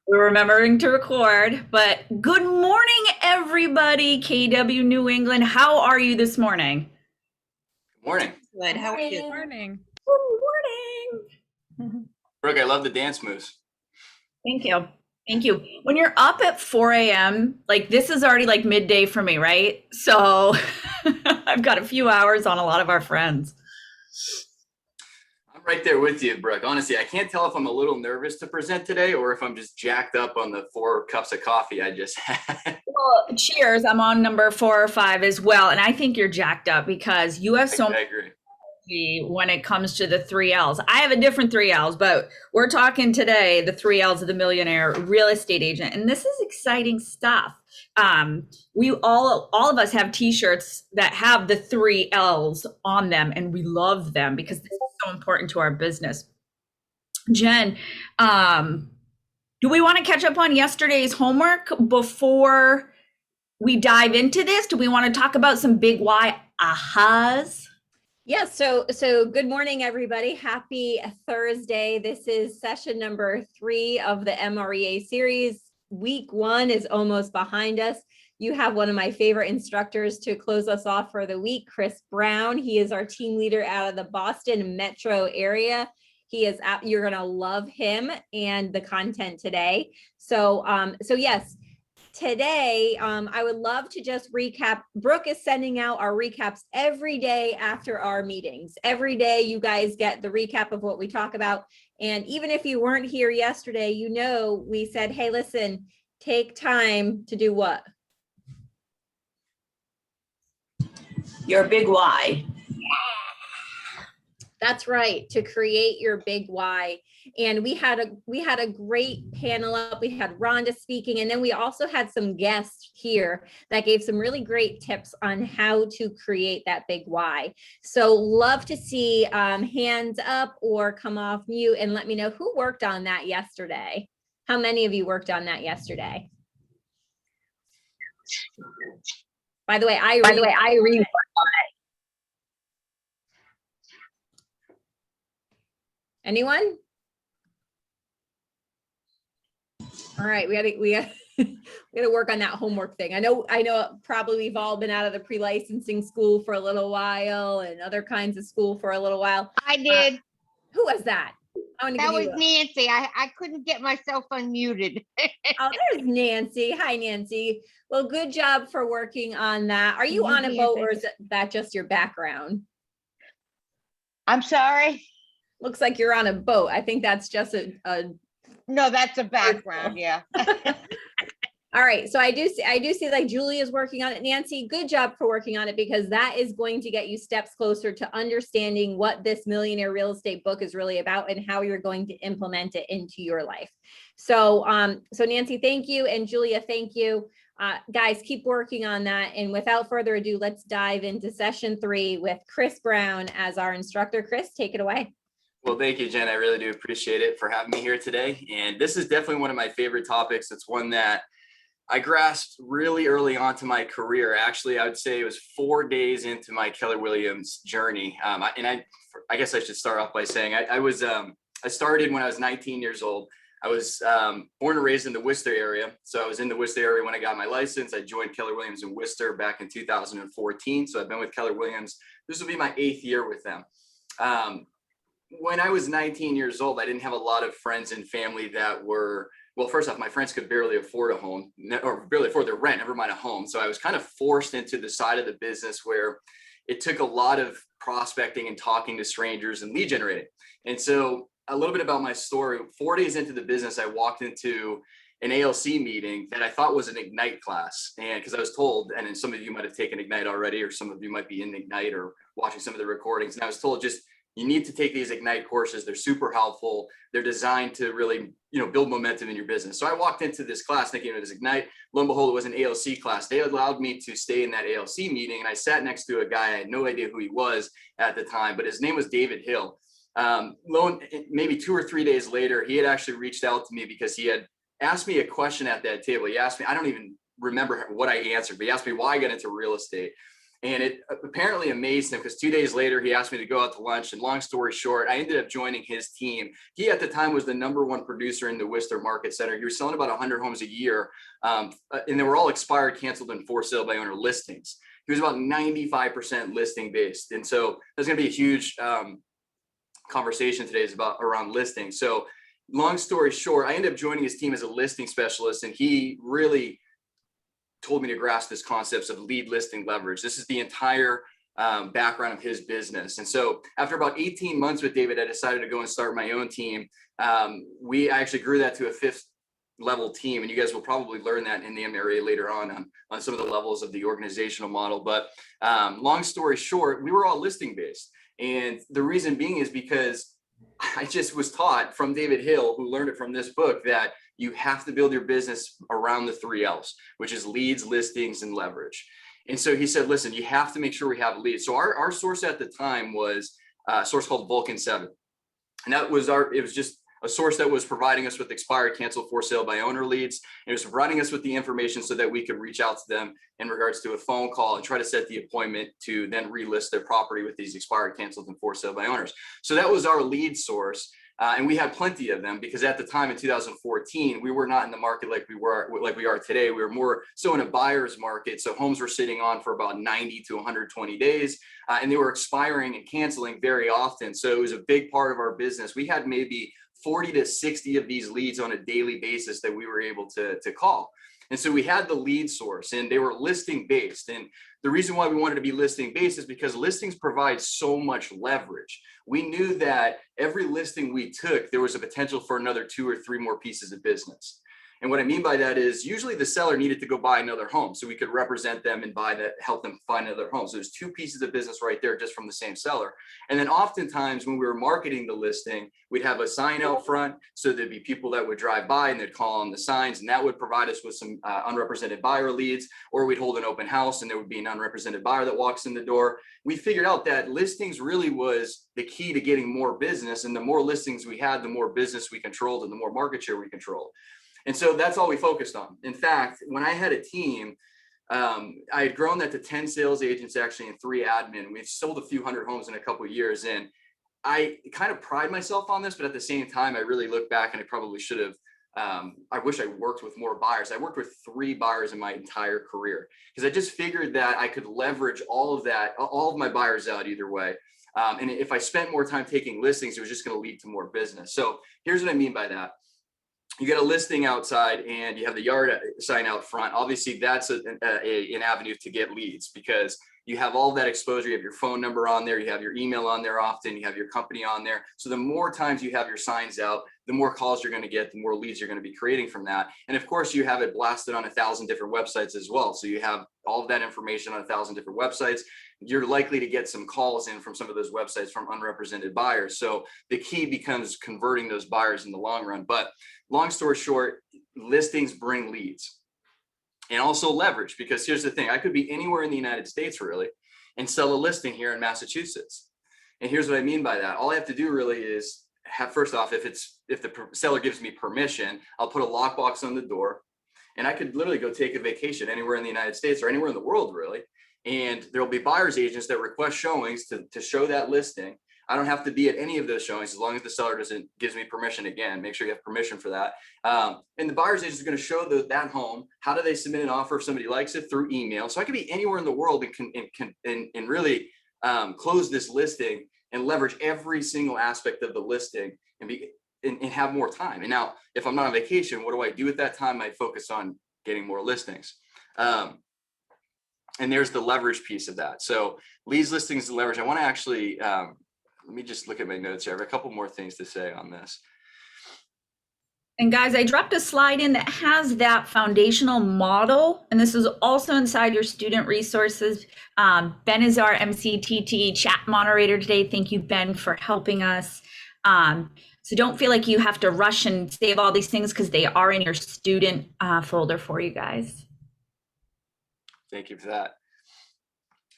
We're remembering to record, but good morning, everybody. KW New England, how are you this morning? Morning. Good. How are you? Morning. Good morning. Brooke, I love the dance moves. Thank you. Thank you. When you're up at 4 a.m., like this is already like midday for me, right? So I've got a few hours on a lot of our friends. I'm right there with you, Brooke. Honestly, I can't tell if I'm a little nervous to present today or if I'm just jacked up on the 4 cups of coffee I just had. Well, cheers. I'm on number 4 or 5 as well. And I think you're jacked up because you have so I much agree. when it comes to the 3 L's. I have a different 3 L's, but we're talking today the 3 L's of the millionaire real estate agent. And this is exciting stuff. We all of us have t-shirts that have the 3 L's on them, and we love them because this is so important to our business. Jen, do we want to catch up on yesterday's homework before we dive into this? Do we want to talk about some big why ahas? Yeah, so good morning, everybody. Happy Thursday. This is session number 3 of the MREA series. Week 1 is almost behind us. You have one of my favorite instructors to close us off for the week, Chris Brown. He is our team leader out of the Boston metro area. He is out, you're gonna love him and the content today. So yes, today, I would love to just recap. Brooke is sending out our recaps every day after our meetings. Every day you guys get the recap of what we talk about. And even if you weren't here yesterday, you know, we said, hey, listen, take time to do what? Your big why. That's right, to create your big why. And we had a great panel up. We had Rhonda speaking, and then we also had some guests here that gave some really great tips on how to create that big why. So love to see hands up or come off mute and let me know who worked on that yesterday. How many of you worked on that yesterday? By the way, I read. Anyone? All right, we got to work on that homework thing. I know probably we've all been out of the pre-licensing school for a little while and other kinds of school for a little while. I did. Who was that? That was Nancy. I couldn't get myself unmuted. Oh, there's Nancy. Hi, Nancy. Well, good job for working on that. Are you on a boat or is that just your background? I'm sorry. Looks like you're on a boat. I think that's just a No, that's a background. Yeah. All right. So I do see like Julie is working on it. Nancy, good job for working on it because that is going to get you steps closer to understanding what this millionaire real estate book is really about and how you're going to implement it into your life. So, so Nancy, thank you. And Julia, thank you. Guys, keep working on that. And without further ado, let's dive into session 3 with Chris Brown as our instructor. Chris, take it away. Well, thank you, Jen. I really do appreciate it for having me here today. And this is definitely one of my favorite topics. It's one that I grasped really early on to my career. Actually, I would say it was 4 days into my Keller Williams journey. I guess I should start off by saying I started when I was 19 years old. I was born and raised in the Worcester area. So I was in the Worcester area when I got my license. I joined Keller Williams in Worcester back in 2014. So I've been with Keller Williams. This will be my 8th year with them. When I was 19 years old, I didn't have a lot of friends and family that were, well, first off, my friends could barely afford a home or barely afford their rent, never mind a home. So I was kind of forced into the side of the business where it took a lot of prospecting and talking to strangers and lead generating. And so a little bit about my story, 4 days into the business, I walked into an ALC meeting that I thought was an Ignite class. And because I was told, and then some of you might have taken Ignite already, or some of you might be in Ignite or watching some of the recordings. And I was told just, you need to take these Ignite courses. They're super helpful. They're designed to really, build momentum in your business. So I walked into this class thinking it was Ignite. Lo and behold, it was an ALC class. They allowed me to stay in that ALC meeting. And I sat next to a guy. I had no idea who he was at the time, but his name was David Hill. Maybe 2 or 3 days later, he had actually reached out to me because he had asked me a question at that table. He asked me, I don't even remember what I answered, but he asked me why I got into real estate. And it apparently amazed him because 2 days later, he asked me to go out to lunch. And long story short, I ended up joining his team. He at the time was the #1 producer in the Worcester Market Center. He was selling about 100 homes a year. And they were all expired, canceled, and for sale by owner listings. He was about 95% listing based. And so there's going to be a huge conversation today is about around listings. So long story short, I ended up joining his team as a listing specialist, and he really told me to grasp this concepts of lead listing leverage. This is the entire background of his business. And so after about 18 months with David, I decided to go and start my own team. I actually grew that to a 5th level team, and you guys will probably learn that in the MREA later on some of the levels of the organizational model. But long story short, we were all listing based. And the reason being is because I just was taught from David Hill, who learned it from this book, that you have to build your business around the 3 L's, which is leads, listings, and leverage. And so he said, listen, you have to make sure we have leads. So our source at the time was a source called Vulcan 7. And it was just a source that was providing us with expired, canceled, for sale by owner leads. And it was providing us with the information so that we could reach out to them in regards to a phone call and try to set the appointment to then relist their property with these expired, canceled, and for sale by owners. So that was our lead source. And we had plenty of them because at the time in 2014, we were not in the market like we are today. We were more so in a buyer's market. So homes were sitting on for about 90 to 120 days, and they were expiring and canceling very often. So it was a big part of our business. We had maybe 40 to 60 of these leads on a daily basis that we were able to call. And so we had the lead source, and they were listing based. And the reason why we wanted to be listing based is because listings provide so much leverage. We knew that every listing we took, there was a potential for another 2 or 3 more pieces of business. And what I mean by that is usually the seller needed to go buy another home so we could represent them and help them find another home. So there's 2 pieces of business right there just from the same seller. And then oftentimes when we were marketing the listing, we'd have a sign out front. So there'd be people that would drive by and they'd call on the signs, and that would provide us with some unrepresented buyer leads. Or we'd hold an open house and there would be an unrepresented buyer that walks in the door. We figured out that listings really was the key to getting more business. And the more listings we had, the more business we controlled and the more market share we controlled. And so that's all we focused on. In fact, when I had a team, I had grown that to 10 sales agents actually and 3 admin. We've sold a few hundred homes in a couple of years. And I kind of pride myself on this, but at the same time, I really look back and I probably should have. I wish I worked with more buyers. I worked with 3 buyers in my entire career because I just figured that I could leverage all of my buyers out either way. And if I spent more time taking listings, it was just going to lead to more business. So here's what I mean by that. You get a listing outside and you have the yard sign out front. Obviously, that's an avenue to get leads because you have all that exposure. You have your phone number on there. You have your email on there often. You have your company on there. So the more times you have your signs out, the more calls you're going to get, the more leads you're going to be creating from that. And of course, you have it blasted on 1,000 different websites as well. So you have all of that information on 1,000 different websites. You're likely to get some calls in from some of those websites from unrepresented buyers. So the key becomes converting those buyers in the long run. But long story short, listings bring leads and also leverage, because here's the thing. I could be anywhere in the United States really and sell a listing here in Massachusetts. And here's what I mean by that. All I have to do really is first off, if the seller gives me permission, I'll put a lockbox on the door, and I could literally go take a vacation anywhere in the United States or anywhere in the world really. And there'll be buyer's agents that request showings to show that listing. I don't have to be at any of those showings as long as the seller gives me permission. Again, make sure you have permission for that. And the buyer's agent is going to show that home. How do they submit an offer if somebody likes it? Through email. So I could be anywhere in the world and really close this listing and leverage every single aspect of the listing and have more time. And now, if I'm not on vacation, what do I do at that time? I focus on getting more listings. And there's the leverage piece of that. So leads, listings, and leverage. I want to actually, let me just look at my notes here. I have a couple more things to say on this. And guys, I dropped a slide in that has that foundational model. And this is also inside your student resources. Ben is our MCTT chat moderator today. Thank you, Ben, for helping us. So don't feel like you have to rush and save all these things because they are in your student folder for you guys. Thank you for that.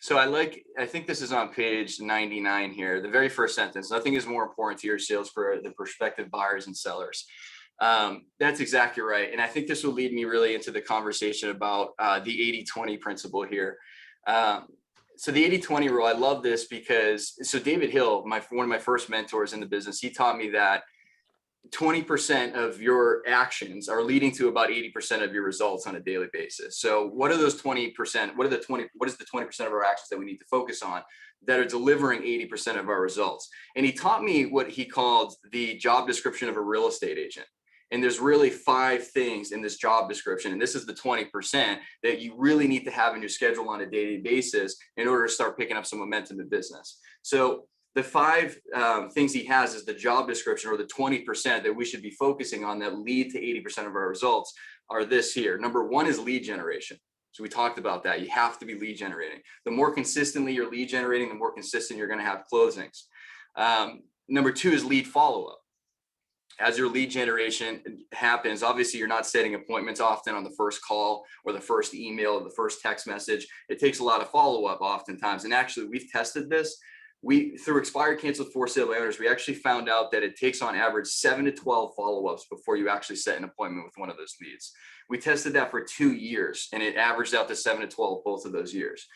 So I think this is on page 99 here, the very first sentence. Nothing is more important to your sales for the prospective buyers and sellers. That's exactly right. And I think this will lead me really into the conversation about the 80-20 principle here. So the 80-20 rule, I love this because, so David Hill, one of my first mentors in the business, he taught me that 20% of your actions are leading to about 80% of your results on a daily basis. So what are those 20%? What is the 20% of our actions that we need to focus on that are delivering 80% of our results? And he taught me what he called the job description of a real estate agent. And there's really 5 things in this job description. And this is the 20% that you really need to have in your schedule on a daily basis in order to start picking up some momentum in business. So the 5 things he has is the job description, or the 20% that we should be focusing on that lead to 80% of our results are this here. Number 1 is lead generation. So we talked about that. You have to be lead generating. The more consistently you're lead generating, the more consistent you're going to have closings. Number 2 is lead follow-up. As your lead generation happens, obviously you're not setting appointments often on the first call or the first email or the first text message. It takes a lot of follow-up oftentimes. And actually we've tested this. Through expired, canceled, for sale by owners, we actually found out that it takes on average 7 to 12 follow-ups before you actually set an appointment with one of those leads. We tested that for 2 years and it averaged out to 7 to 12 both of those years.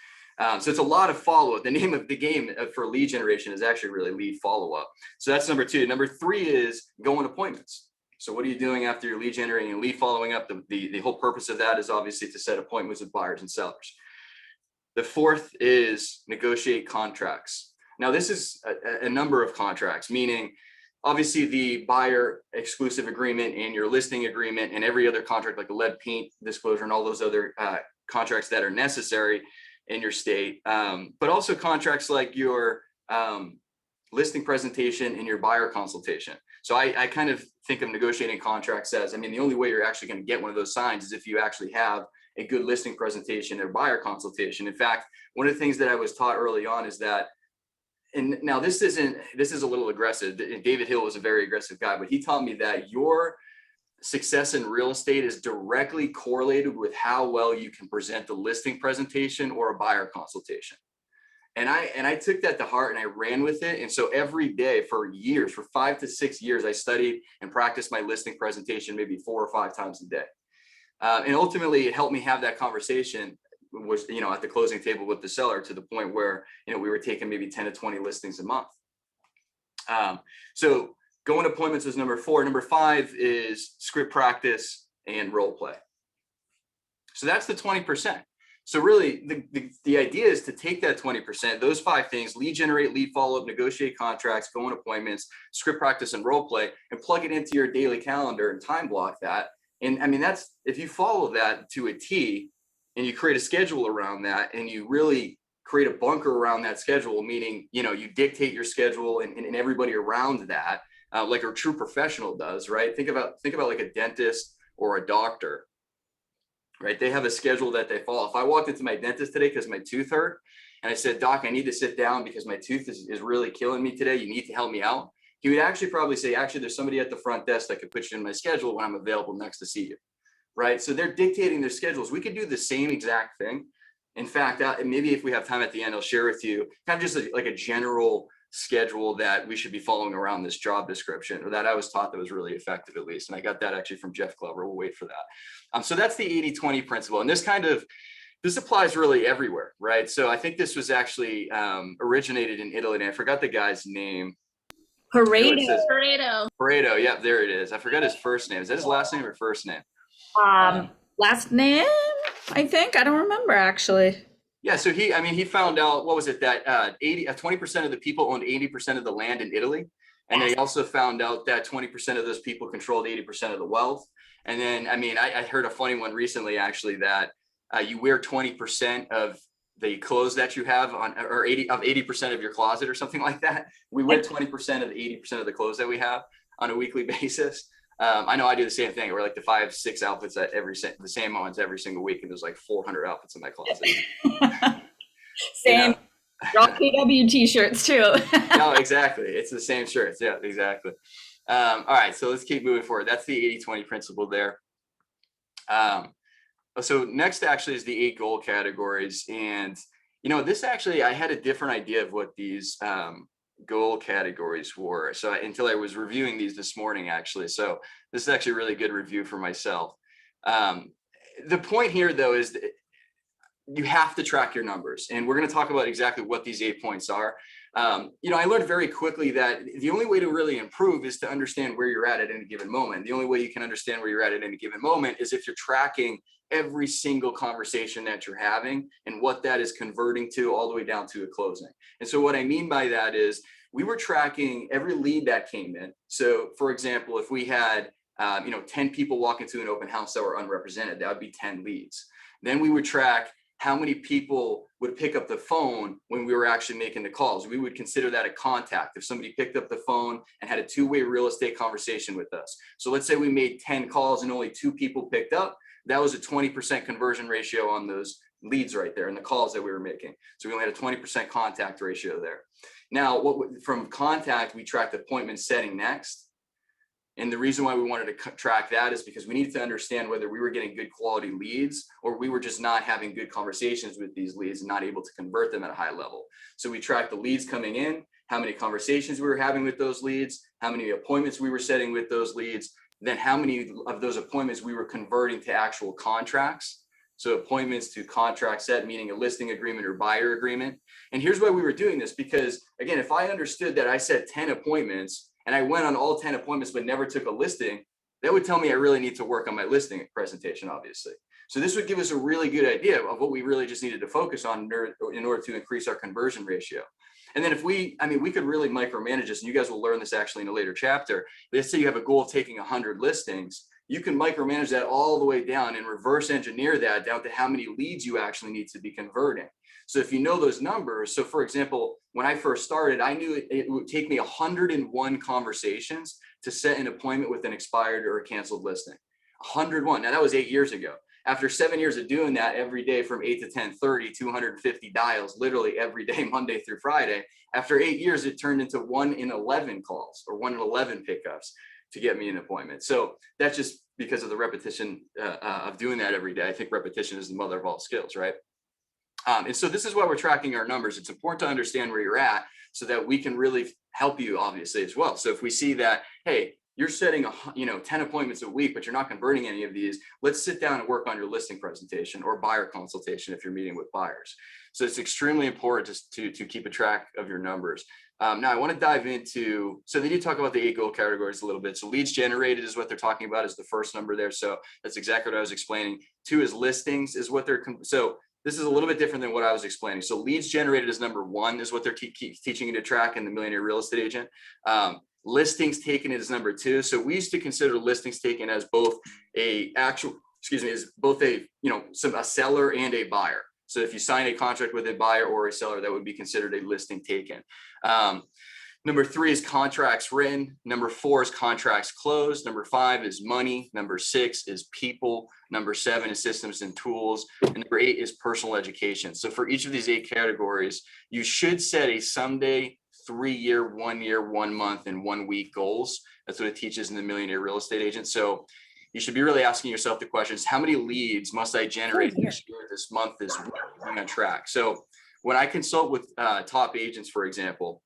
So it's a lot of follow-up. The name of the game for lead generation is actually really lead follow-up. So that's number 2. Number 3 is go on appointments. So what are you doing after you're lead generating and lead following up? The whole purpose of that is obviously to set appointments with buyers and sellers. The 4th is negotiate contracts. Now, this is a number of contracts, meaning obviously the buyer exclusive agreement and your listing agreement and every other contract like the lead paint disclosure and all those other contracts that are necessary in your state, but also contracts like your listing presentation and your buyer consultation. So I kind of think of negotiating contracts as, I mean, the only way you're actually going to get one of those signs is if you actually have a good listing presentation or buyer consultation. In fact, one of the things that I was taught early on is that, and now this is a little aggressive. David Hill was a very aggressive guy, but he taught me that your success in real estate is directly correlated with how well you can present the listing presentation or a buyer consultation. And I took that to heart and I ran with it. And so every day for years, for 5 to 6 years, I studied and practiced my listing presentation maybe 4 or 5 times a day. And ultimately it helped me have that conversation was, at the closing table with the seller to the point where, we were taking maybe 10 to 20 listings a month. So going to appointments was number 4. Number 5 is script practice and role play. So that's the 20%. So really the idea is to take that 20%, those 5 things: lead generate, lead follow up, negotiate contracts, go on appointments, script practice, and role play, and plug it into your daily calendar and time block that. And I mean, that's, if you follow that to a T, and you create a schedule around that, and you really create a bunker around that schedule, meaning, you dictate your schedule and everybody around that, like a true professional does, right? Think about like a dentist or a doctor, right? They have a schedule that they follow. If I walked into my dentist today because my tooth hurt and I said, "Doc, I need to sit down because my tooth is really killing me today. You need to help me out." He would actually probably say, "Actually, there's somebody at the front desk that could put you in my schedule when I'm available next to see you." Right? So they're dictating their schedules. We could do the same exact thing. In fact, maybe if we have time at the end, I'll share with you kind of just like a general schedule that we should be following around this job description, or that I was taught that was really effective, at least. And I got that actually from Jeff Glover. We'll wait for that. So that's the 80-20 principle. And this applies really everywhere, right? So I think this was actually originated in Italy, and I forgot the guy's name. Pareto. Yeah, there it is. I forgot his first name. Is that his last name or first name? Last name, I think. I don't remember actually. Yeah, so he found out, what was it, that 20% of the people owned 80% of the land in Italy. And they also found out that 20% of those people controlled 80% of the wealth. And then, I heard a funny one recently, actually, that you wear 20% of the clothes that you have on, or 80% of your closet or something like that. We wear 20% of the 80% of the clothes that we have on a weekly basis. I know I do the same thing. We're like the 5-6 outfits at the same ones every single week, and there's like 400 outfits in my closet. Same. All KW t-shirts too. No, exactly. It's the same shirts. Yeah, exactly. All right, so let's keep moving forward. That's the 80-20 principle there. So next actually is the 8 goal categories. And, this actually, I had a different idea of what these goal categories were. So until I was reviewing these this morning, actually. So this is actually a really good review for myself. The point here, though, is you have to track your numbers. And we're going to talk about exactly what these 8 points are. I learned very quickly that the only way to really improve is to understand where you're at any given moment. The only way you can understand where you're at any given moment is if you're tracking every single conversation that you're having and what that is converting to all the way down to a closing. And so what I mean by that is we were tracking every lead that came in. So for example, if we had 10 people walk into an open house that were unrepresented, that would be 10 leads. Then we would track how many people would pick up the phone when we were actually making the calls. We would consider that a contact if somebody picked up the phone and had a two-way real estate conversation with us. So let's say we made 10 calls and only 2 people picked up. That was a 20% conversion ratio on those leads right there and the calls that we were making. So we only had a 20% contact ratio there. Now, from contact, we tracked appointment setting next. And the reason why we wanted to track that is because we needed to understand whether we were getting good quality leads or we were just not having good conversations with these leads and not able to convert them at a high level. So we tracked the leads coming in, how many conversations we were having with those leads, how many appointments we were setting with those leads, then how many of those appointments we were converting to actual contracts. So appointments to contract set, meaning a listing agreement or buyer agreement. And here's why we were doing this, because again, if I understood that I set 10 appointments and I went on all 10 appointments, but never took a listing, that would tell me I really need to work on my listing presentation, obviously. So this would give us a really good idea of what we really just needed to focus on in order to increase our conversion ratio. And then we could really micromanage this, and you guys will learn this actually in a later chapter. Let's say you have a goal of taking 100 listings. You can micromanage that all the way down and reverse engineer that down to how many leads you actually need to be converting. So if you know those numbers, so for example, when I first started, I knew it would take me 101 conversations to set an appointment with an expired or a canceled listing. 101. Now that was 8 years ago. After 7 years of doing that every day from 8 to 10:30, 250 dials, literally every day, Monday through Friday. After 8 years, it turned into 1 in 11 calls or 1 in 11 pickups to get me an appointment. So that's just because of the repetition of doing that every day. I think repetition is the mother of all skills, right? And so this is why we're tracking our numbers. It's important to understand where you're at so that we can really help you, obviously, as well. So if we see that, hey, you're setting 10 appointments a week, but you're not converting any of these, let's sit down and work on your listing presentation or buyer consultation if you're meeting with buyers. So it's extremely important to keep a track of your numbers. Now I want to dive into, so they do talk about the 8 goal categories a little bit. So leads generated is what they're talking about, is the first number there. So that's exactly what I was explaining. 2 is listings is what they're, so this is a little bit different than what I was explaining. So leads generated is number 1 is what they're teaching you to track in the Millionaire Real Estate Agent. Listings taken is number 2. So we used to consider listings taken as both a seller and a buyer. So if you sign a contract with a buyer or a seller, that would be considered a listing taken. Number 3 is contracts written. Number 4 is contracts closed. Number 5 is money. Number 6 is people. Number 7 is systems and tools. And number 8 is personal education. So for each of these 8 categories, you should set a someday, 3-year, 1 year, 1 month, and 1 week goals. That's what it teaches in the Millionaire Real Estate Agent. So you should be really asking yourself the questions, how many leads must I generate this year, this month, this week, on track? So when I consult with top agents, for example,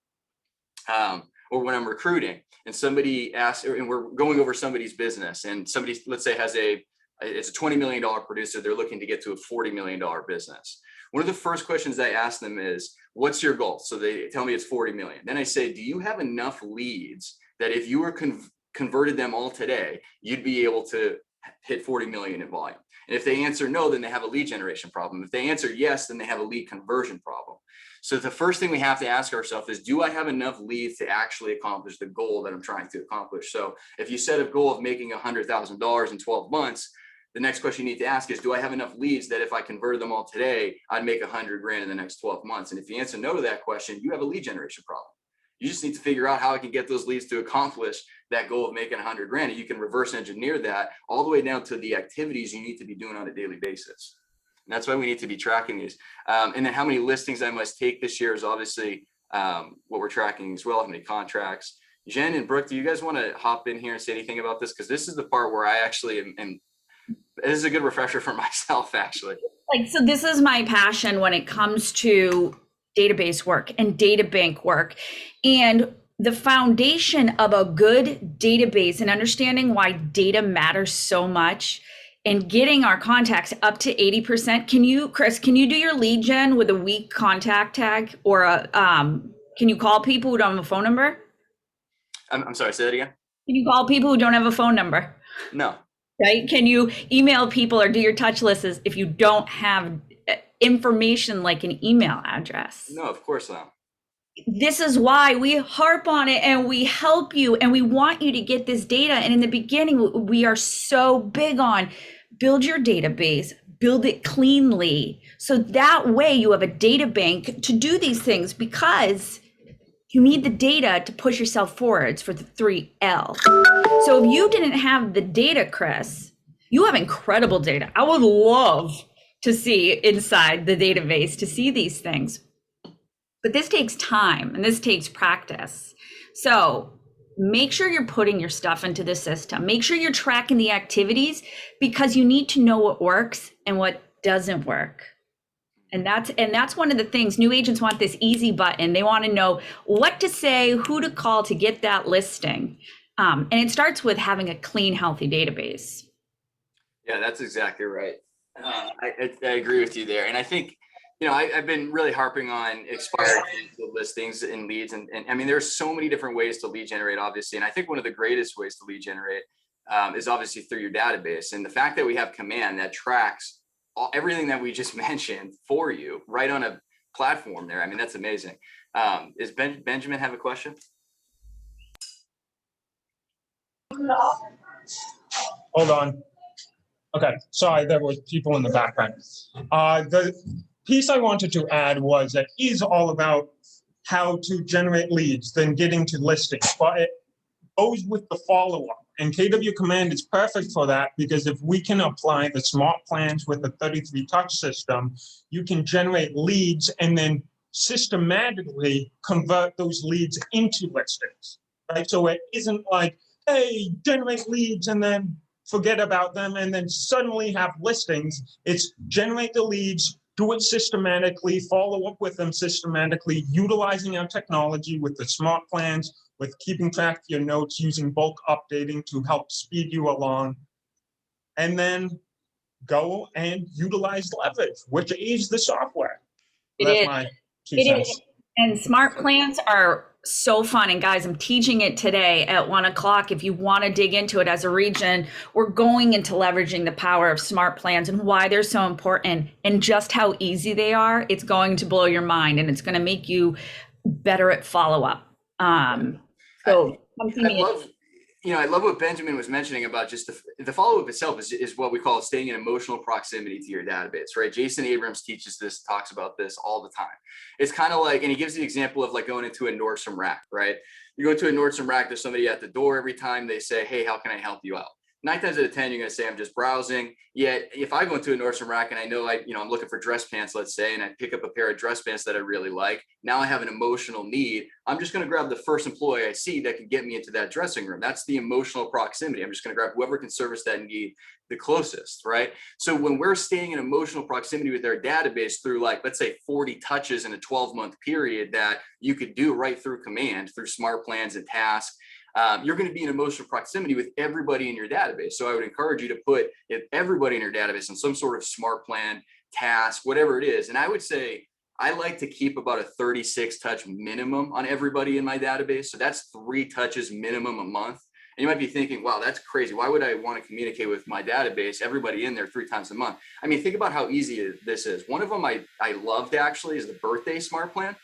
or when I'm recruiting and somebody asks, and we're going over somebody's business and somebody, let's say it's a $20 million producer, they're looking to get to a $40 million business. One of the first questions I ask them is, what's your goal? So they tell me it's 40 million. Then I say, do you have enough leads that if you were converted them all today, you'd be able to hit 40 million in volume? And if they answer no, then they have a lead generation problem. If they answer yes, then they have a lead conversion problem. So the first thing we have to ask ourselves is, do I have enough leads to actually accomplish the goal that I'm trying to accomplish? So if you set a goal of making $100,000 in 12 months, the next question you need to ask is, do I have enough leads that if I converted them all today, I'd make 100 grand in the next 12 months? And if you answer no to that question, you have a lead generation problem. You just need to figure out how I can get those leads to accomplish that goal of making 100 grand. And you can reverse engineer that all the way down to the activities you need to be doing on a daily basis. And that's why we need to be tracking these. And then how many listings I must take this year is obviously what we're tracking as well. How many contracts. Jen and Brooke, do you guys want to hop in here and say anything about this? Because this is the part where I actually am this is a good refresher for myself, actually. So this is my passion when it comes to database work and data bank work. And the foundation of a good database and understanding why data matters so much and getting our contacts up to 80%. Can you, Chris, can you do your lead gen with a weak contact tag, or can you call people who don't have a phone number? I'm sorry, say that again. Can you call people who don't have a phone number? No. Right? Can you email people or do your touch lists if you don't have information like an email address? No, of course not. This is why we harp on it and we help you and we want you to get this data. And in the beginning, we are so big on build your database, build it cleanly. So that way you have a data bank to do these things, because you need the data to push yourself forwards for the 3L. So if you didn't have the data, Chris, you have incredible data. I would love to see inside the database to see these things. But this takes time and this takes practice. So make sure you're putting your stuff into the system. Make sure you're tracking the activities, because you need to know what works and what doesn't work. And that's one of the things. New agents want this easy button. They want to know what to say, who to call to get that listing. And it starts with having a clean, healthy database. Yeah, that's exactly right. I agree with you there. And I think, I've been really harping on expired listings and leads. And I mean, there's so many different ways to lead generate, obviously. And I think one of the greatest ways to lead generate is obviously through your database. And the fact that we have Command that tracks everything that we just mentioned for you right on a platform there. I mean, that's amazing. Is Benjamin have a question? Hold on. Okay, sorry, there was people in the background. The piece I wanted to add was that is all about how to generate leads, then getting to listings, but it goes with the follow-up. And KW Command is perfect for that, because if we can apply the smart plans with the 33 touch system, you can generate leads and then systematically convert those leads into listings, right? So it isn't like, hey, generate leads and then forget about them and then suddenly have listings. It's generate the leads, do it systematically, follow up with them systematically, utilizing our technology with the smart plans, with keeping track of your notes, using bulk updating to help speed you along, and then go and utilize leverage, which is the software. It That's is. my 2 It cents. is. And smart plans are so fun. And guys, I'm teaching it today at 1 o'clock. If you want to dig into it as a region, we're going into leveraging the power of smart plans and why they're so important and just how easy they are. It's going to blow your mind and it's going to make you better at follow-up. So I love what Benjamin was mentioning about just the follow-up itself is what we call staying in emotional proximity to your database, right? Jason Abrams teaches this, talks about this all the time. It's kind of like, and he gives the example of like going into a Nordstrom rack, right? You go into a Nordstrom rack, there's somebody at the door every time they say, hey, how can I help you out? 9 times out of 10, you're going to say, I'm just browsing. Yet if I go into a Nordstrom rack and I know I'm looking for dress pants, let's say, and I pick up a pair of dress pants that I really like, now I have an emotional need. I'm just going to grab the first employee I see that can get me into that dressing room. That's the emotional proximity. I'm just going to grab whoever can service that need the closest, right? So when we're staying in emotional proximity with our database through let's say 40 touches in a 12-month period that you could do right through Command, through smart plans and tasks, you're going to be in emotional proximity with everybody in your database. So I would encourage you to put everybody in your database on some sort of smart plan, task, whatever it is. And I would say I like to keep about a 36 touch minimum on everybody in my database. So that's 3 touches minimum a month. And you might be thinking, wow, that's crazy. Why would I want to communicate with my database, everybody in there 3 times a month? I mean, think about how easy this is. One of them I loved actually is the birthday smart plan.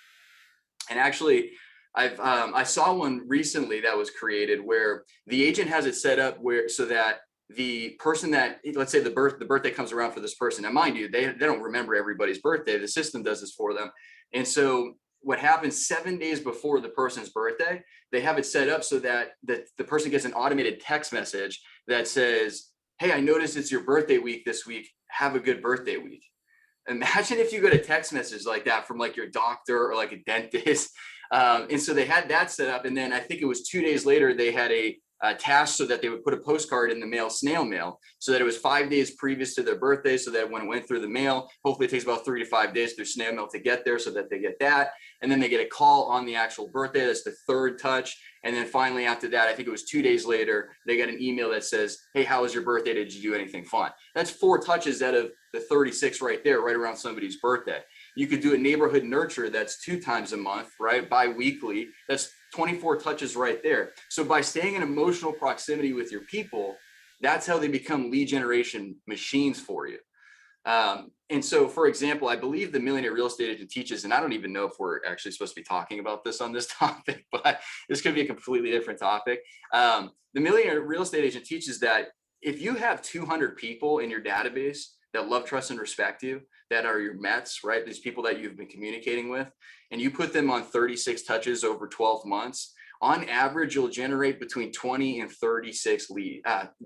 And actually, I saw one recently that was created where the agent has it set up so that the person that, let's say the birthday comes around for this person. Now, mind you, they don't remember everybody's birthday. The system does this for them. And so what happens 7 days before the person's birthday, they have it set up so that the person gets an automated text message that says, hey, I noticed it's your birthday week this week. Have a good birthday week. Imagine if you got a text message like that from your doctor or a dentist. And so they had that set up. And then I think it was 2 days later, they had a tasks so that they would put a postcard in the mail, snail mail, so that it was 5 days previous to their birthday, so that when it went through the mail, hopefully it takes about 3 to 5 days through snail mail to get there, so that they get that. And then they get a call on the actual birthday. That's the third touch. And then finally after that, I think it was 2 days later, they got an email that says, hey, how was your birthday? Did you do anything fun? That's 4 touches out of the 36 right there, right around somebody's birthday. You could do a neighborhood nurture that's 2 times a month, right? Bi-weekly. That's 24 touches right there. So by staying in emotional proximity with your people, that's how they become lead generation machines for you. And so, for example, I believe the Millionaire Real Estate Agent teaches, and I don't even know if we're actually supposed to be talking about this on this topic, but this could be a completely different topic. The Millionaire Real Estate Agent teaches that if you have 200 people in your database that love, trust, and respect you, that are your Mets, right? These people that you've been communicating with, and you put them on 36 touches over 12 months, on average, you'll generate between 20 and 36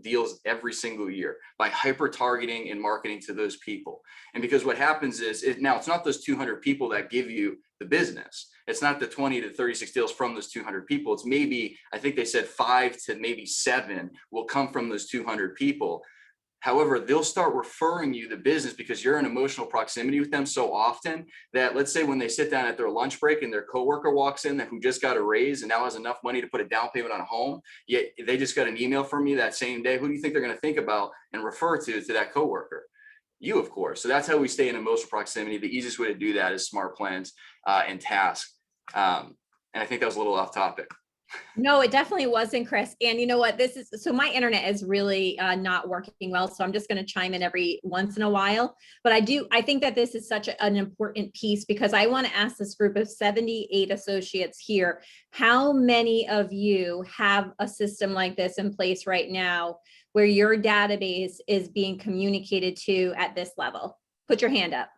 deals every single year by hyper targeting and marketing to those people. And because what happens is, now it's not those 200 people that give you the business. It's not the 20 to 36 deals from those 200 people. It's maybe, I think they said 5 to maybe 7 will come from those 200 people. However, they'll start referring you the business because you're in emotional proximity with them so often that, let's say when they sit down at their lunch break and their coworker walks in who just got a raise and now has enough money to put a down payment on a home, yet they just got an email from you that same day, who do you think they're going to think about and refer to that coworker? You, of course. So that's how we stay in emotional proximity. The easiest way to do that is smart plans and tasks. And I think that was a little off topic. No, it definitely wasn't, Chris. And you know what, so my internet is really not working well. So I'm just going to chime in every once in a while. But I think that this is such an important piece, because I want to ask this group of 78 associates here, how many of you have a system like this in place right now where your database is being communicated to at this level? Put your hand up.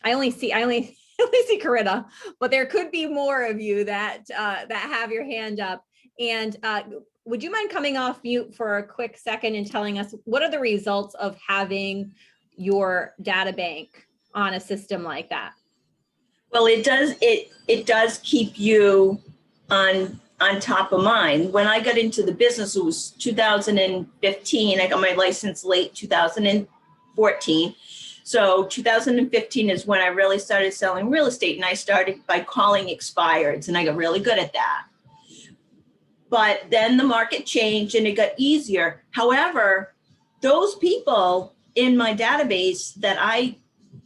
I only see Corina, but there could be more of you that have your hand up. And would you mind coming off mute for a quick second and telling us what are the results of having your data bank on a system like that? Well, it does keep you on top of mind. When I got into the business, it was 2015. I got my license late 2014. So 2015 is when I really started selling real estate, and I started by calling expireds, and I got really good at that. But then the market changed and it got easier. However, those people in my database that I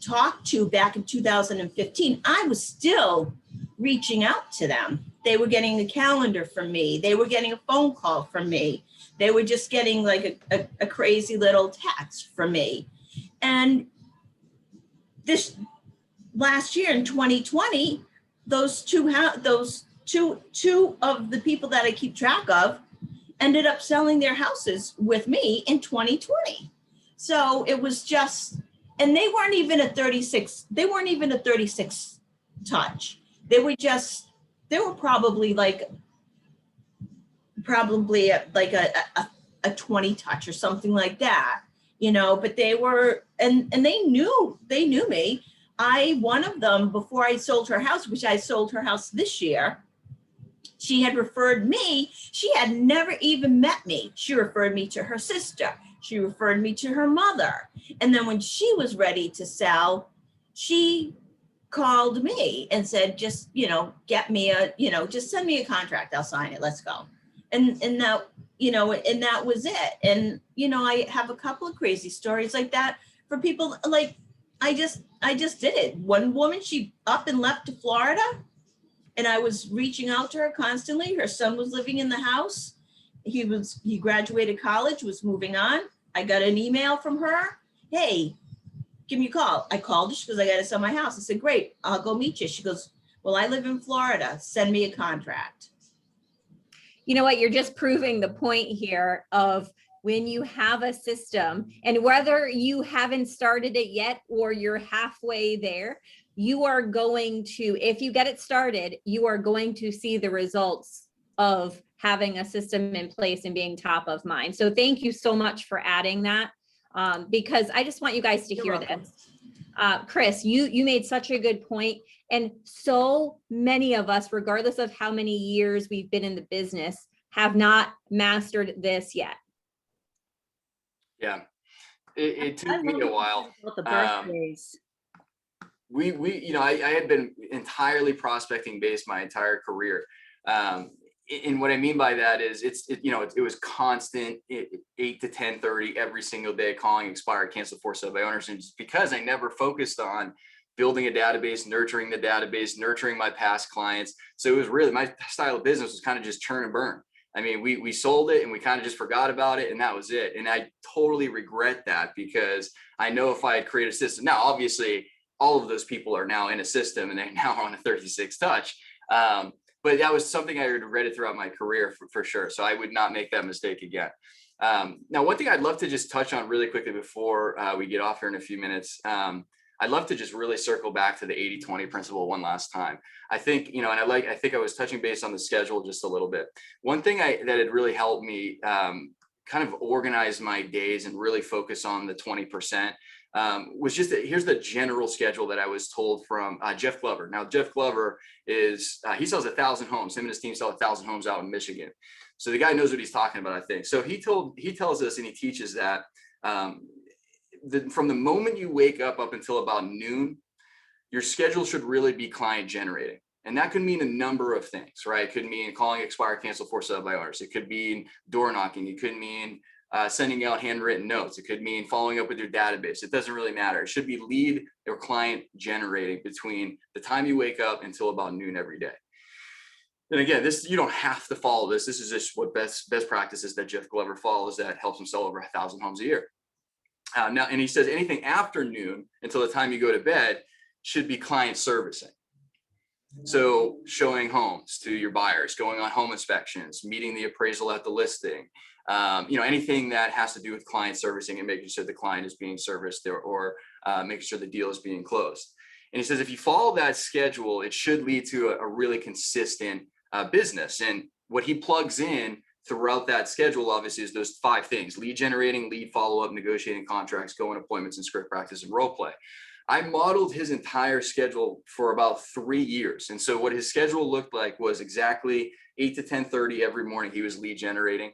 talked to back in 2015, I was still reaching out to them. They were getting a calendar from me. They were getting a phone call from me. They were just getting like a crazy little text from me. And this last year in 2020, two of the people that I keep track of ended up selling their houses with me in 2020. So it was just, and they weren't even a 36 touch. They were probably like a 20 touch or something like that. You know, but they were, and they knew me. One of them, before I sold her house, which I sold her house this year, she had referred me. She had never even met me. She referred me to her sister. She referred me to her mother. And then when she was ready to sell, she called me and said, just, get me just send me a contract. I'll sign it. Let's go. And that, and that was it. And, I have a couple of crazy stories like that for people. Like, I just did it. One woman, she up and left to Florida, and I was reaching out to her constantly. Her son was living in the house. He graduated college, was moving on. I got an email from her. Hey, give me a call. I called her. She goes, I got to sell my house. I said, great, I'll go meet you. She goes, well, I live in Florida. Send me a contract. You know what? You're just proving the point here of when you have a system, and whether you haven't started it yet or you're halfway there, you are going to, if you get it started, you are going to see the results of having a system in place and being top of mind. So thank you so much for adding that, because I just want you guys to hear this. Chris, you made such a good point, and so many of us, regardless of how many years we've been in the business, have not mastered this yet. Yeah, it took me a while. About the birthdays. I had been entirely prospecting based my entire career. And what I mean by that is it was constant 8 to 10:30 every single day, calling expired, cancel, for sale by owners. And just because I never focused on building a database, nurturing the database, nurturing my past clients. So it was really, my style of business was kind of just churn and burn. I mean, we sold it and we kind of just forgot about it, and that was it. And I totally regret that, because I know if I had created a system, now obviously all of those people are now in a system and they now are on a 36 touch. But that was something I regretted throughout my career for sure. So I would not make that mistake again. Now, one thing I'd love to just touch on really quickly before we get off here in a few minutes, I'd love to just really circle back to the 80-20 principle one last time. I think, I think I was touching base on the schedule just a little bit. One thing that had really helped me kind of organize my days and really focus on the 20% was just that here's the general schedule that I was told from Jeff Glover. Now, Jeff Glover is, he sells 1,000 homes. Him and his team sell 1,000 homes out in Michigan. So the guy knows what he's talking about, I think. So he tells us, and he teaches that from the moment you wake up until about noon, your schedule should really be client generating. And that could mean a number of things, right? It could mean calling expired, cancel, for sale by owners. It could mean door knocking. It could mean sending out handwritten notes. It could mean following up with your database. It doesn't really matter. It should be lead or client generating between the time you wake up until about noon every day. And again, you don't have to follow this. This is just what best practices that Jeff Glover follows that helps him sell over 1,000 homes a year. Now, and he says anything after noon until the time you go to bed should be client servicing. So showing homes to your buyers, going on home inspections, meeting the appraisal at the listing, anything that has to do with client servicing and making sure the client is being serviced or making sure the deal is being closed. And he says, if you follow that schedule, it should lead to a really consistent business. And what he plugs in throughout that schedule, obviously, is those 5 things: lead generating, lead follow-up, negotiating contracts, going appointments, and script practice and role play. I modeled his entire schedule for about 3 years. And so what his schedule looked like was exactly 8 to 10:30 every morning. He was lead generating.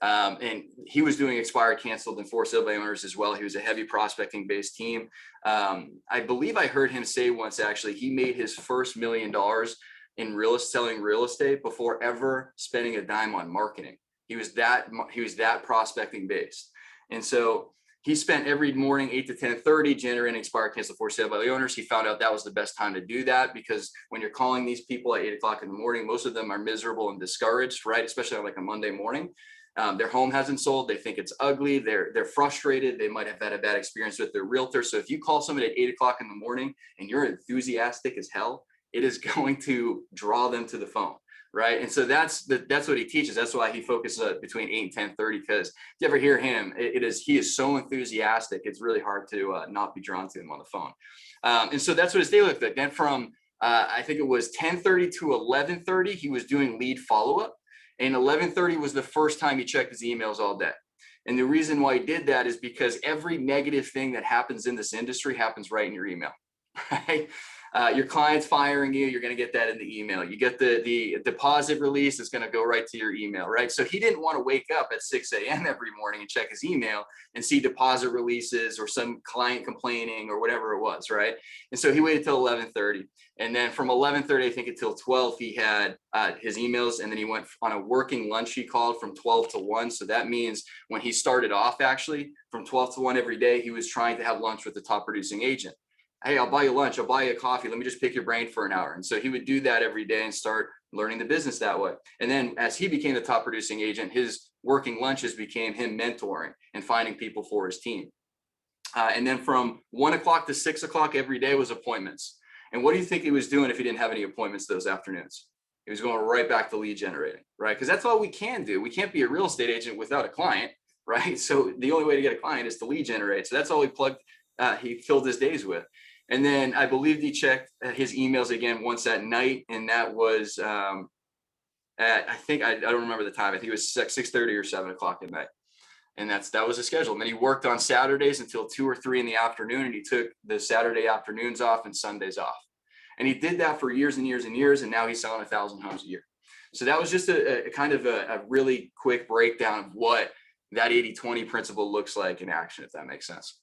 And he was doing expired, canceled, and for sale by owners as well. He was a heavy prospecting based team. I believe I heard him say once, actually, he made his first $1 million in selling real estate before ever spending a dime on marketing. He was that prospecting based. And so he spent every morning 8 to 10:30 generating expired, cancel, for sale by the owners. He found out that was the best time to do that, because when you're calling these people at 8 o'clock in the morning, most of them are miserable and discouraged, right? Especially on like a Monday morning. Their home hasn't sold. They think it's ugly. They're frustrated. They might have had a bad experience with their realtor. So if you call somebody at 8 o'clock in the morning and you're enthusiastic as hell, it is going to draw them to the phone, right? And so that's what he teaches. That's why he focuses between 8 and 10:30, because if you ever hear him, he is so enthusiastic. It's really hard to not be drawn to him on the phone. And so that's what his day looked like. Then from I think it was 10:30 to 11:30, he was doing lead follow-up. And 11:30 was the first time he checked his emails all day. And the reason why he did that is because every negative thing that happens in this industry happens right in your email, right? Your client's firing you, you're going to get that in the email. You get the deposit release, it's going to go right to your email, right? So he didn't want to wake up at 6 a.m. every morning and check his email and see deposit releases or some client complaining or whatever it was, right? And so he waited till 11:30. And then from 11:30, I think, until 12, he had his emails. And then he went on a working lunch, he called, from 12 to 1. So that means when he started off, actually, from 12 to 1 every day, he was trying to have lunch with the top producing agent. Hey, I'll buy you lunch. I'll buy you a coffee. Let me just pick your brain for an hour. And so he would do that every day and start learning the business that way. And then as he became the top producing agent, his working lunches became him mentoring and finding people for his team. And then from 1 o'clock to 6 o'clock every day was appointments. And what do you think he was doing if he didn't have any appointments those afternoons? He was going right back to lead generating, right? Because that's all we can do. We can't be a real estate agent without a client, right? So the only way to get a client is to lead generate. So that's all he filled his days with. And then I believe he checked his emails again once at night. And that was, I don't remember the time. I think it was 6:30 or 7 o'clock at night. And that was a schedule. And then he worked on Saturdays until 2 or 3 in the afternoon, and he took the Saturday afternoons off and Sundays off. And he did that for years and years and years. And now he's selling 1,000 homes a year. So that was just a kind of a really quick breakdown of what that 80-20 principle looks like in action, if that makes sense.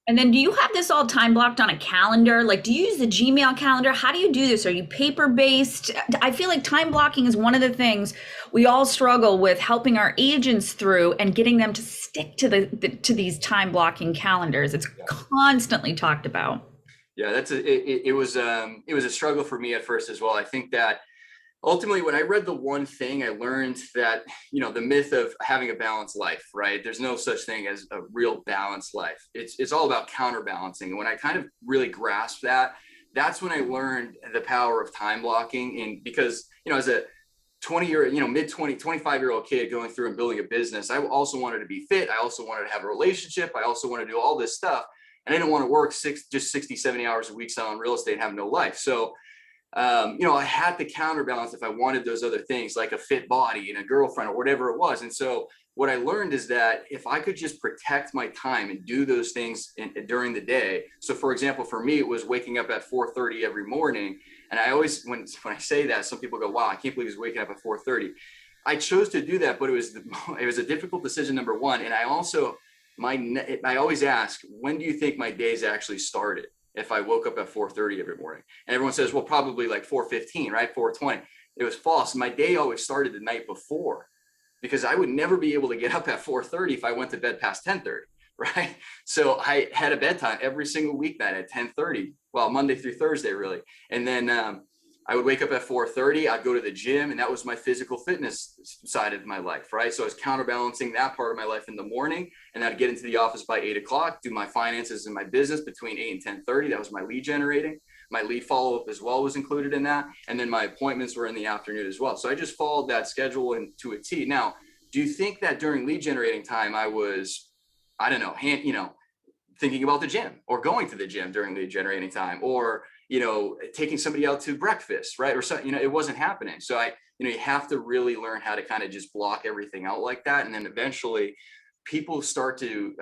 And then do you have this all time blocked on a calendar? Like, do you use the Gmail calendar? How do you do this? Are you paper based? I feel like time blocking is one of the things we all struggle with helping our agents through and getting them to stick to to these time blocking calendars. It's constantly talked about. Yeah, it was a struggle for me at first as well. I think that ultimately, when I read the one thing, I learned that, the myth of having a balanced life, right? There's no such thing as a real balanced life. It's all about counterbalancing. And when I kind of really grasped that, that's when I learned the power of time blocking. And because, as a 25-year-old kid going through and building a business, I also wanted to be fit. I also wanted to have a relationship. I also wanted to do all this stuff. And I didn't want to work 60, 70 hours a week selling real estate and have no life. So I had to counterbalance if I wanted those other things, like a fit body and a girlfriend or whatever it was. And so what I learned is that if I could just protect my time and do those things during the day. So for example, for me, it was waking up at 4:30 every morning. And I always, when I say that, some people go, wow, I can't believe he's waking up at 4:30. I chose to do that, but it was a difficult decision, number one. And I also, I always ask, when do you think my days actually started? If I woke up at 4:30 every morning, and everyone says, well, probably like 4:15, right? 4:20. It was false. My day always started the night before, because I would never be able to get up at 4:30 if I went to bed past 10:30, right? So I had a bedtime every single weeknight at 10:30, well, Monday through Thursday, really. And then I would wake up at 4:30, I'd go to the gym, and that was my physical fitness side of my life, right? So I was counterbalancing that part of my life in the morning, and I'd get into the office by 8 o'clock, do my finances and my business between 8 and 10:30. That was my lead generating. My lead follow-up as well was included in that. And then my appointments were in the afternoon as well. So I just followed that schedule to a T. Now, do you think that during lead generating time, I was, I don't know, thinking about the gym or going to the gym during lead generating time, or taking somebody out to breakfast, right? Or something, it wasn't happening. So you have to really learn how to kind of just block everything out like that. And then eventually people start to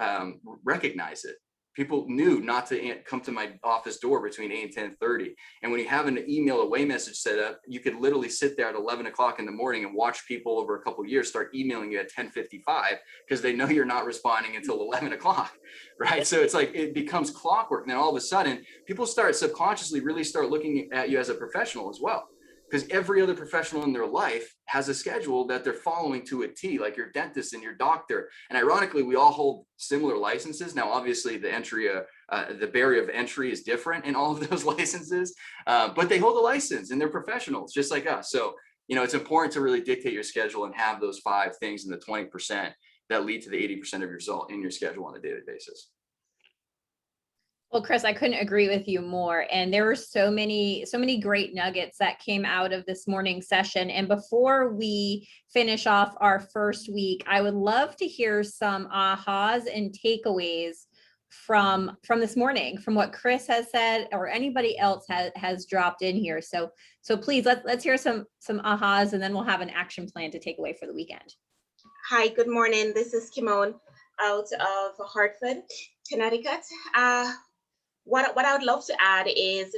recognize it. People knew not to come to my office door between 8 and 10:30. And when you have an email away message set up, you could literally sit there at 11 o'clock in the morning and watch people over a couple of years start emailing you at 10:55 because they know you're not responding until 11 o'clock, right? So it's like it becomes clockwork. Now all of a sudden, people start subconsciously really start looking at you as a professional as well. Because every other professional in their life has a schedule that they're following to a T, like your dentist and your doctor. And ironically, we all hold similar licenses. Now, obviously, the barrier of entry is different in all of those licenses, but they hold a license and they're professionals just like us. So, it's important to really dictate your schedule and have those 5 things in the 20% that lead to the 80% of your result in your schedule on a daily basis. Well, Chris, I couldn't agree with you more. And there were so many great nuggets that came out of this morning's session. And before we finish off our first week, I would love to hear some ahas and takeaways from this morning, from what Chris has said or anybody else has dropped in here. So please let's hear some ahas, and then we'll have an action plan to take away for the weekend. Hi, good morning. This is Kimon out of Hartford, Connecticut. What I would love to add is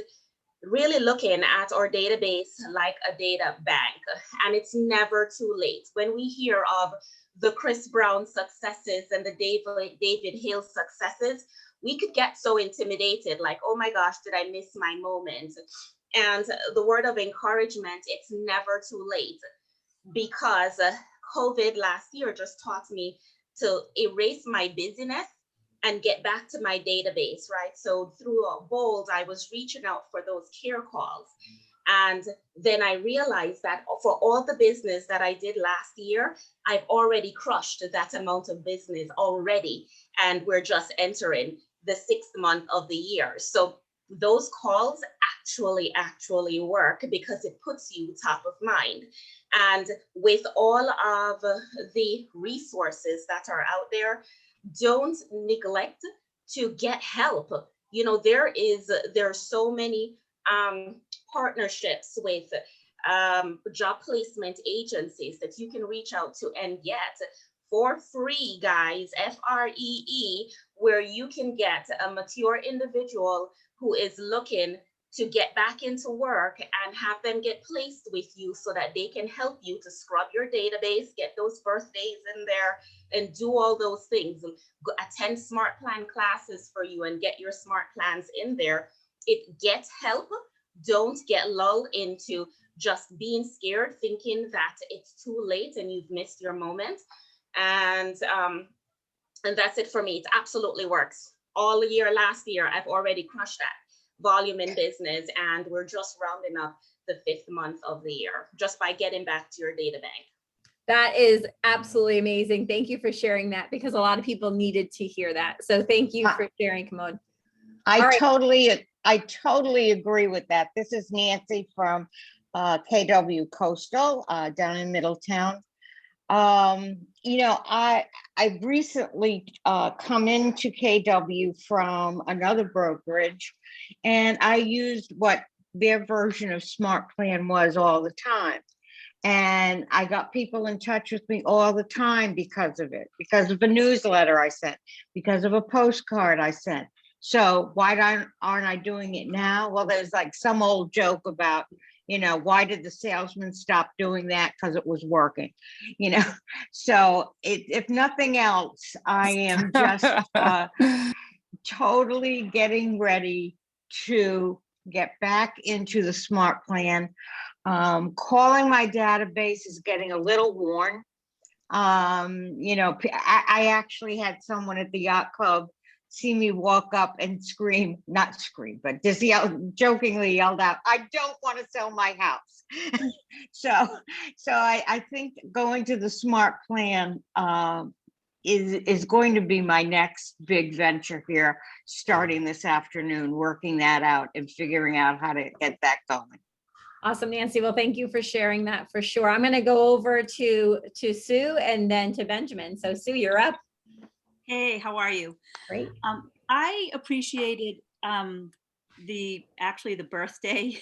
really looking at our database like a data bank, and it's never too late. When we hear of the Chris Brown successes and the David Hill successes, we could get so intimidated, like, oh my gosh, did I miss my moment? And the word of encouragement, it's never too late, because COVID last year just taught me to erase my busyness and get back to my database, right? So through Bold, I was reaching out for those care calls. And then I realized that for all the business that I did last year, I've already crushed that amount of business already. And we're just entering the 6th month of the year. So those calls actually work because it puts you top of mind. And with all of the resources that are out there, don't neglect to get help. There are so many partnerships with job placement agencies that you can reach out to and get for free, guys, FREE, where you can get a mature individual who is looking to get back into work and have them get placed with you so that they can help you to scrub your database, get those birthdays in there, and do all those things. Attend smart plan classes for you and get your smart plans in there. It gets help. Don't get lulled into just being scared, thinking that it's too late and you've missed your moment. And that's it for me. It absolutely works. All year last year, I've already crushed that volume in business, and we're just rounding up the 5th month of the year just by getting back to your data bank. That is absolutely amazing. Thank you for sharing that, because a lot of people needed to hear that. So thank you for sharing, Kimon. I totally agree with that. This is Nancy from KW Coastal down in Middletown. You know, I've recently come into KW from another brokerage, and I used what their version of Smart Plan was all the time. And I got people in touch with me all the time because of it, because of a newsletter I sent, because of a postcard I sent. So why aren't I doing it now? Well, there's like some old joke about, you know, why did the salesman stop doing that? Because it was working, you know. So if nothing else, I am just totally getting ready to get back into the Smart Plan. Calling my database is getting a little worn. You know, I actually had someone at the yacht club see me walk up and scream, not scream, but just jokingly yelled out, "I don't want to sell my house." So I think going to the Smart Plan is going to be my next big venture here, starting this afternoon, working that out and figuring out how to get that going. Awesome, Nancy. Well, thank you for sharing that for sure. I'm going to go over to Sue and then to Benjamin. So Sue, you're up. Hey, how are you? Great. I appreciated the birthday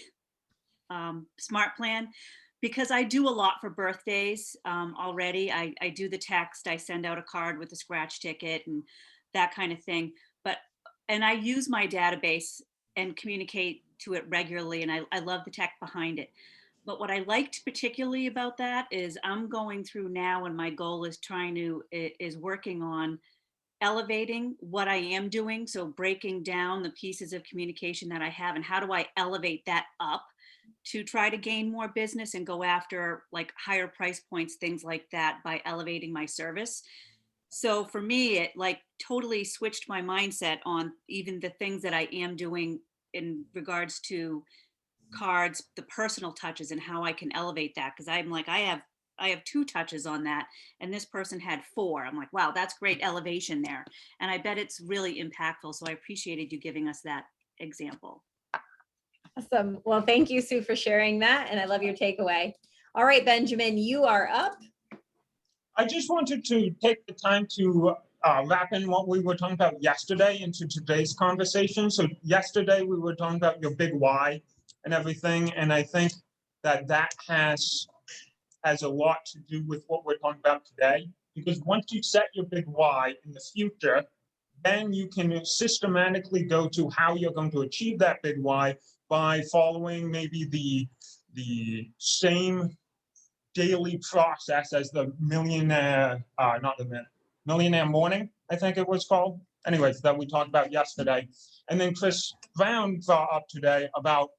Smart Plan, because I do a lot for birthdays already. I do the text, I send out a card with a scratch ticket and that kind of thing. And I use my database and communicate to it regularly, and I love the tech behind it. But what I liked particularly about that is I'm going through now, and my goal is working on elevating what I am doing. So breaking down the pieces of communication that I have, and how do I elevate that up to try to gain more business and go after like higher price points, things like that, by elevating my service. So for me, it like totally switched my mindset on even the things that I am doing in regards to cards, the personal touches, and how I can elevate that. Because I'm like, I have 2 touches on that, and this person had 4. I'm like, wow, that's great elevation there. And I bet it's really impactful. So I appreciated you giving us that example. Awesome. Well, thank you, Sue, for sharing that. And I love your takeaway. All right, Benjamin, you are up. I just wanted to take the time to wrap in what we were talking about yesterday into today's conversation. So yesterday we were talking about your big why and everything. And I think that has a lot to do with what we're talking about today, because once you set your big why in the future, then you can systematically go to how you're going to achieve that big why by following maybe the same daily process as the Millionaire Morning, I think it was called. Anyways, that we talked about yesterday. And then Chris Brown brought up today about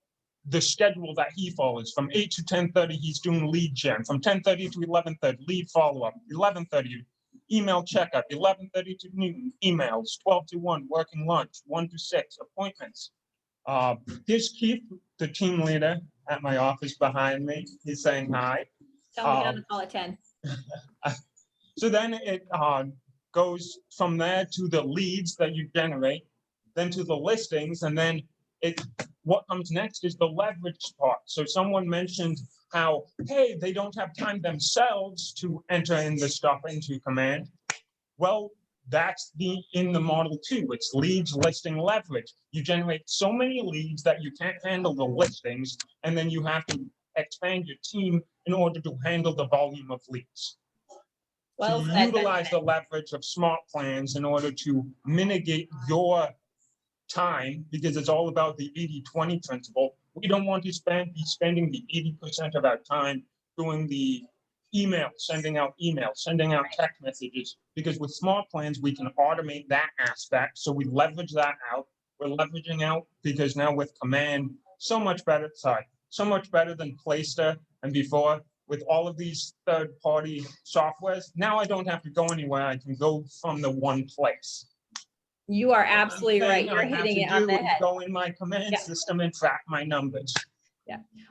the schedule that he follows. From 8 to 10:30, he's doing lead gen. From 10:30 to 11:30, lead follow-up. 11:30, email checkup. 11:30 to noon, emails. 12 to 1, working lunch. 1 to 6, appointments. Here's Keith, the team leader at my office behind me. He's saying hi. Tell me on the call at 10. So then it goes from there to the leads that you generate, then to the listings, and then what comes next is the leverage part. So someone mentioned how, hey, they don't have time themselves to enter in the stuff into command. Well, that's in the model too. It's leads, listing, leverage. You generate so many leads that you can't handle the listings, and then you have to expand your team in order to handle the volume of leads. Well to said, utilize the leverage of smart plans in order to mitigate your time, because it's all about the 80-20 principle. We don't want to be spending the 80% of our time doing the sending out emails, sending out text messages, because with smart plans, we can automate that aspect. So we leverage that out. We're leveraging out because now with Command, so much better than Playster and before. With all of these third-party softwares, now I don't have to go anywhere. I can go from the one place. You are absolutely right. All You're I have hitting to it on do the is head. go in my command system and track my numbers.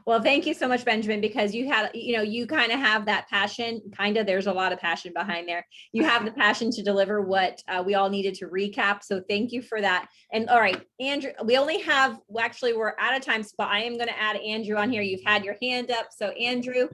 Well, thank you so much, Benjamin, because you kind of have that passion, there's a lot of passion behind there. You have the passion to deliver what we all needed to recap. So thank you for that. And all right, Andrew, we're out of time, but I am going to add Andrew on here. You've had your hand up. So Andrew,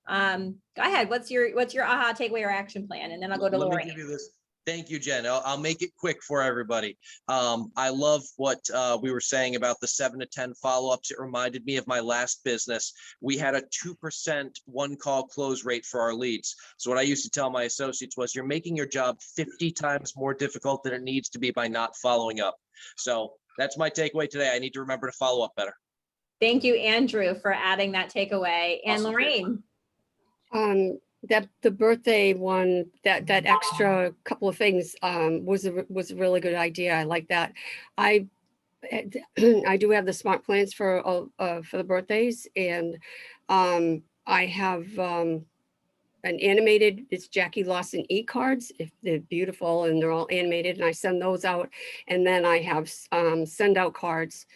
go ahead. What's your aha takeaway or action plan? And then I'll go to Let Lorraine. me give you this. Thank you, Jen. I'll make it quick for everybody. I love what we were saying about the 7 to 10 follow-ups. It reminded me of my last business. We had a 2% one-call close rate for our leads. So what I used to tell my associates was, you're making your job 50 times more difficult than it needs to be by not following up. So that's my takeaway today. I need to remember to follow up better. Thank you, Andrew, for adding that takeaway. And Awesome. Lorraine. That the birthday one, that extra couple of things was a really good idea. I like that. I do have the smart plans for the birthdays, and I have an animated, it's Jackie Lawson e-cards. If they're beautiful and they're all animated, and I send those out. And then I have send out cards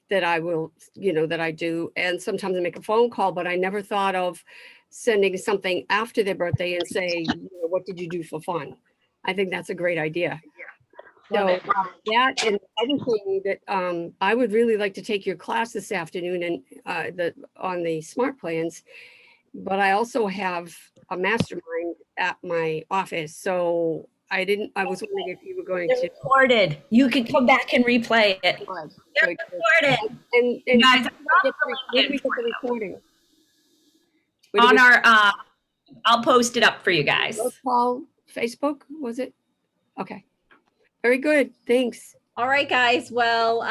that I will, that I do. And sometimes I make a phone call, but I never thought of sending something after their birthday and say, what did you do for fun? I think that's a great idea. So that, and the other thing that I would really like to take your class this afternoon and on the smart plans, but I also have a mastermind at my office. So I was wondering if you were going They're to. recorded. You can come back and replay it. They're recorded. And Guys, where do we get the recording? on our, I'll post it up for you guys. Call Facebook, was it? Okay. Very good. Thanks. All right, guys. Well,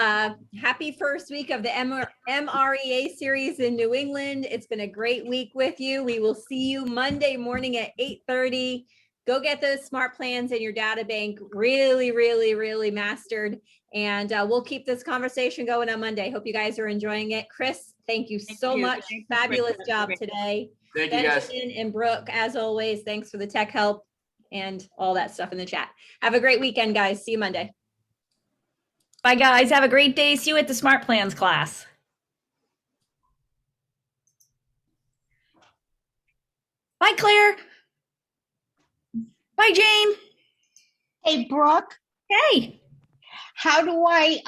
happy first week of the MREA series in New England. It's been a great week with you. We will see you Monday morning at 8:30. Go get those smart plans in your data bank really, really, really mastered. And we'll keep this conversation going on Monday. Hope you guys are enjoying it. Chris, thank you so much. Fabulous job today. Thank you, guys. Benjamin and Brooke, as always, thanks for the tech help and all that stuff in the chat. Have a great weekend, guys. See you Monday. Bye, guys. Have a great day. See you at the Smart Plans class. Bye, Claire. Bye, Jane. Hey, Brooke, Hey. how do I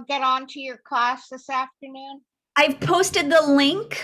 get onto your class this afternoon? I've posted the link